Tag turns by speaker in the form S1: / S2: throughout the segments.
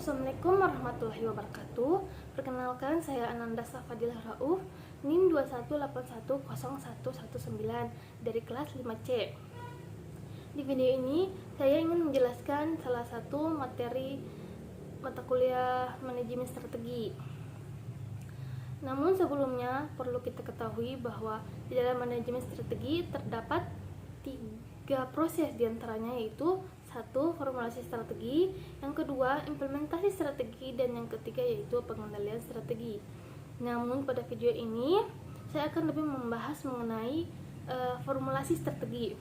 S1: Assalamualaikum warahmatullahi wabarakatuh. Perkenalkan, saya Ananda Safadilah Rauf, NIM 21810119 dari kelas 5C. Di video ini, saya ingin menjelaskan salah satu materi mata kuliah manajemen strategi. Namun sebelumnya, perlu kita ketahui bahwa di dalam manajemen strategi terdapat 3 proses diantaranya, yaitu 1. Formulasi strategi, yang kedua implementasi strategi, dan yang ketiga yaitu pengendalian strategi. Namun pada video ini saya akan lebih membahas mengenai formulasi strategi.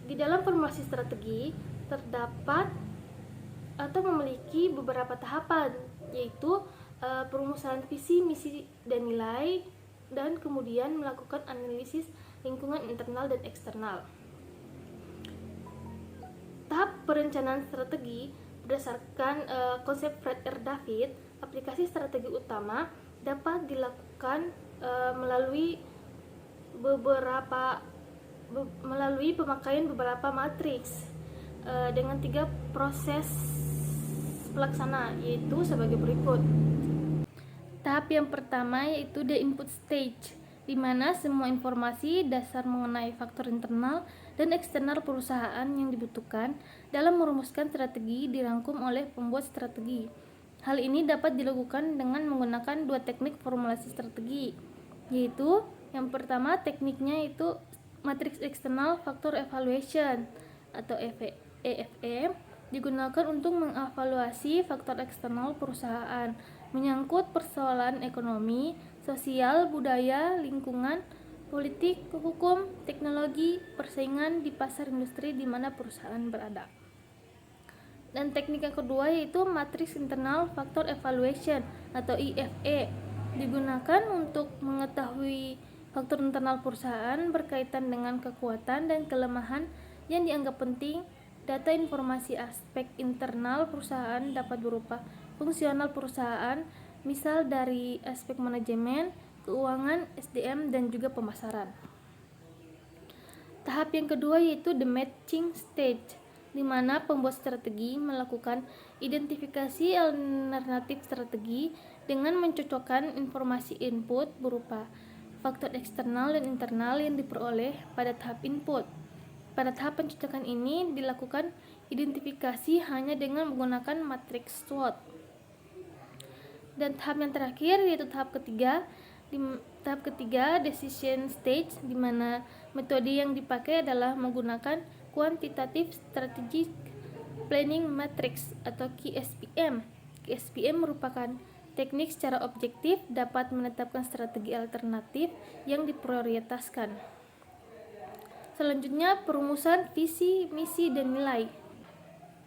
S1: Di dalam formulasi strategi terdapat atau memiliki beberapa tahapan, yaitu perumusan visi, misi, dan nilai, dan kemudian melakukan analisis lingkungan internal dan eksternal. Tahap perencanaan strategi berdasarkan konsep Fred R. David, aplikasi strategi utama dapat dilakukan melalui pemakaian beberapa matriks dengan 3 proses pelaksana, yaitu sebagai berikut. Tahap yang pertama yaitu the input stage, di mana semua informasi dasar mengenai faktor internal dan eksternal perusahaan yang dibutuhkan dalam merumuskan strategi dirangkum oleh pembuat strategi. Hal ini dapat dilakukan dengan menggunakan 2 teknik formulasi strategi, yaitu yang pertama tekniknya yaitu matriks external factor evaluation atau EFE, digunakan untuk mengevaluasi faktor eksternal perusahaan menyangkut persoalan ekonomi, sosial, budaya, lingkungan, politik, hukum, teknologi, persaingan di pasar industri di mana perusahaan berada. Dan teknik yang kedua yaitu matriks internal factor evaluation atau IFE, digunakan untuk mengetahui faktor internal perusahaan berkaitan dengan kekuatan dan kelemahan yang dianggap penting. Data informasi aspek internal perusahaan dapat berupa fungsional perusahaan, misal dari aspek manajemen, keuangan, SDM, dan juga pemasaran. Tahap yang kedua yaitu the matching stage, di mana pembuat strategi melakukan identifikasi alternatif strategi dengan mencocokkan informasi input berupa faktor eksternal dan internal yang diperoleh pada tahap input. Pada tahap pencocokan ini dilakukan identifikasi hanya dengan menggunakan matriks SWOT. Dan tahap yang terakhir yaitu tahap ketiga. Di tahap ketiga decision stage, di mana metode yang dipakai adalah menggunakan quantitative strategic planning matrix atau QSPM. QSPM merupakan teknik secara objektif dapat menetapkan strategi alternatif yang diprioritaskan. Selanjutnya, perumusan visi, misi, dan nilai.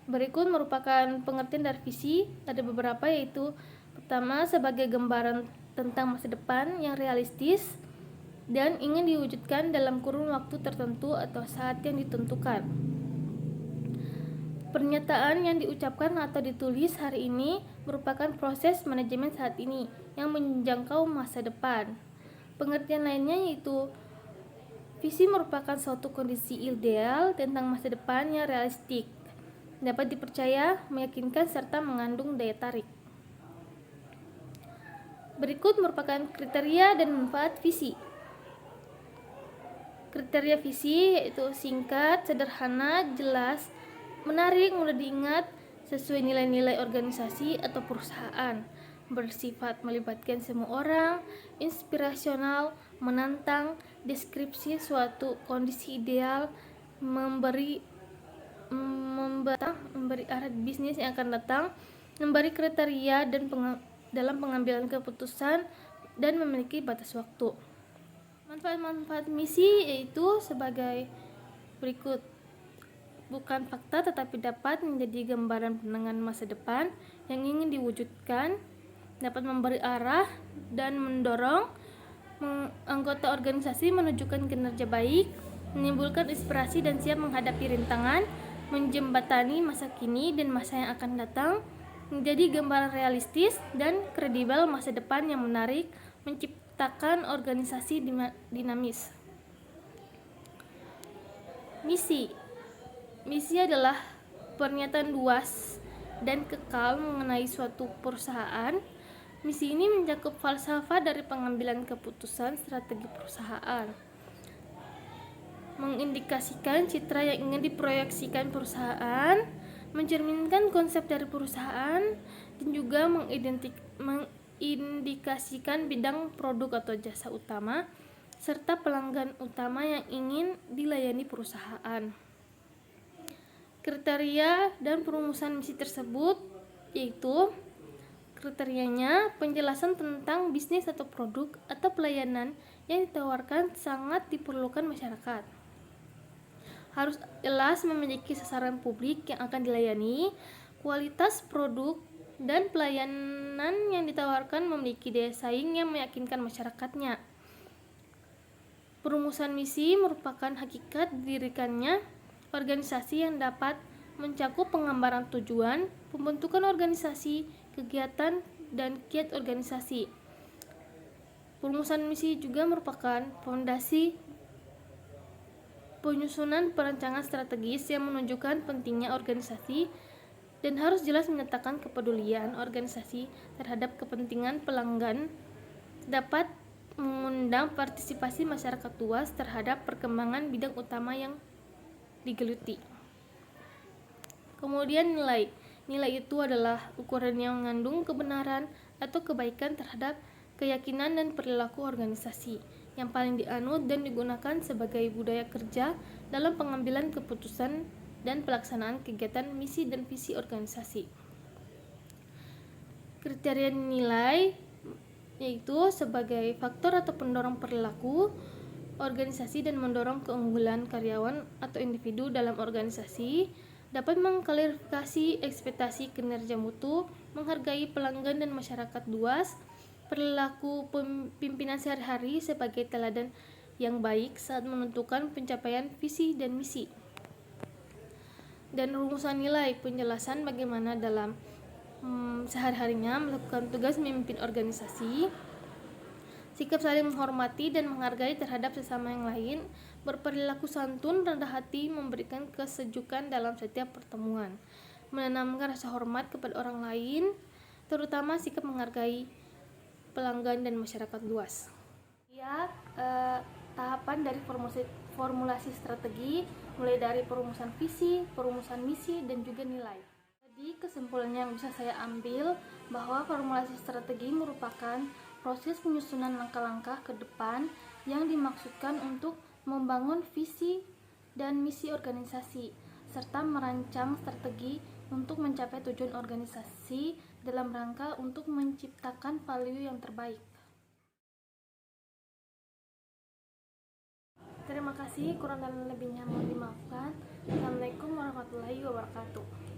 S1: Berikut merupakan pengertian dari visi. Ada beberapa, yaitu pertama, sebagai gambaran tentang masa depan yang realistis dan ingin diwujudkan dalam kurun waktu tertentu atau saat yang ditentukan. Pernyataan yang diucapkan atau ditulis hari ini merupakan proses manajemen saat ini yang menjangkau masa depan. Pengertian lainnya yaitu visi merupakan suatu kondisi ideal tentang masa depan yang realistik, dapat dipercaya, meyakinkan, serta mengandung daya tarik. Berikut merupakan kriteria dan manfaat visi. Kriteria visi yaitu singkat, sederhana, jelas, menarik, mudah diingat, sesuai nilai-nilai organisasi atau perusahaan, bersifat melibatkan semua orang, inspirasional, menantang, deskripsi suatu kondisi ideal, memberi arah bisnis yang akan datang, memberi kriteria dan dalam pengambilan keputusan, dan memiliki batas waktu. Manfaat-manfaat misi yaitu sebagai berikut: bukan fakta tetapi dapat menjadi gambaran pandangan masa depan yang ingin diwujudkan, dapat memberi arah dan mendorong anggota organisasi menunjukkan kinerja baik, menimbulkan inspirasi dan siap menghadapi rintangan, menjembatani masa kini dan masa yang akan datang, menjadi gambaran realistis dan kredibel masa depan yang menarik, menciptakan organisasi dinamis. Misi adalah pernyataan luas dan kekal mengenai suatu perusahaan. Misi ini mencakup falsafah dari pengambilan keputusan strategi perusahaan, mengindikasikan citra yang ingin diproyeksikan perusahaan, mencerminkan konsep dari perusahaan, dan juga mengindikasikan bidang produk atau jasa utama serta pelanggan utama yang ingin dilayani perusahaan. Kriteria dan perumusan misi tersebut yaitu kriterianya penjelasan tentang bisnis atau produk atau pelayanan yang ditawarkan sangat diperlukan masyarakat. Harus jelas memiliki sasaran publik yang akan dilayani, kualitas produk dan pelayanan yang ditawarkan memiliki daya saing yang meyakinkan masyarakatnya. Perumusan misi merupakan hakikat didirikannya organisasi yang dapat mencakup penggambaran tujuan, pembentukan organisasi, kegiatan, dan kiat organisasi. Perumusan misi juga merupakan fondasi penyusunan perencanaan strategis yang menunjukkan pentingnya organisasi dan harus jelas menyatakan kepedulian organisasi terhadap kepentingan pelanggan, dapat mengundang partisipasi masyarakat luas terhadap perkembangan bidang utama yang digeluti. Kemudian nilai. Nilai itu adalah ukuran yang mengandung kebenaran atau kebaikan terhadap keyakinan dan perilaku organisasi yang paling dianut dan digunakan sebagai budaya kerja dalam pengambilan keputusan dan pelaksanaan kegiatan misi dan visi organisasi. Kriteria nilai yaitu sebagai faktor atau pendorong perilaku organisasi dan mendorong keunggulan karyawan atau individu dalam organisasi, dapat mengklarifikasi ekspektasi kinerja mutu, menghargai pelanggan dan masyarakat luas, perilaku pimpinan sehari-hari sebagai teladan yang baik saat menentukan pencapaian visi dan misi. Dan rumusan nilai, penjelasan bagaimana dalam sehari-harinya melakukan tugas memimpin organisasi, sikap saling menghormati dan menghargai terhadap sesama yang lain, berperilaku santun, rendah hati, memberikan kesejukan dalam setiap pertemuan, menanamkan rasa hormat kepada orang lain, terutama sikap menghargai pelanggan dan masyarakat luas. Ya, tahapan dari formulasi strategi mulai dari perumusan visi, perumusan misi, dan juga nilai. Jadi kesimpulannya yang bisa saya ambil bahwa formulasi strategi merupakan proses penyusunan langkah-langkah ke depan yang dimaksudkan untuk membangun visi dan misi organisasi, serta merancang strategi untuk mencapai tujuan organisasi dalam rangka untuk menciptakan value yang terbaik. Terima kasih, kurang dan lebihnya mohon dimaafkan. Assalamualaikum warahmatullahi wabarakatuh.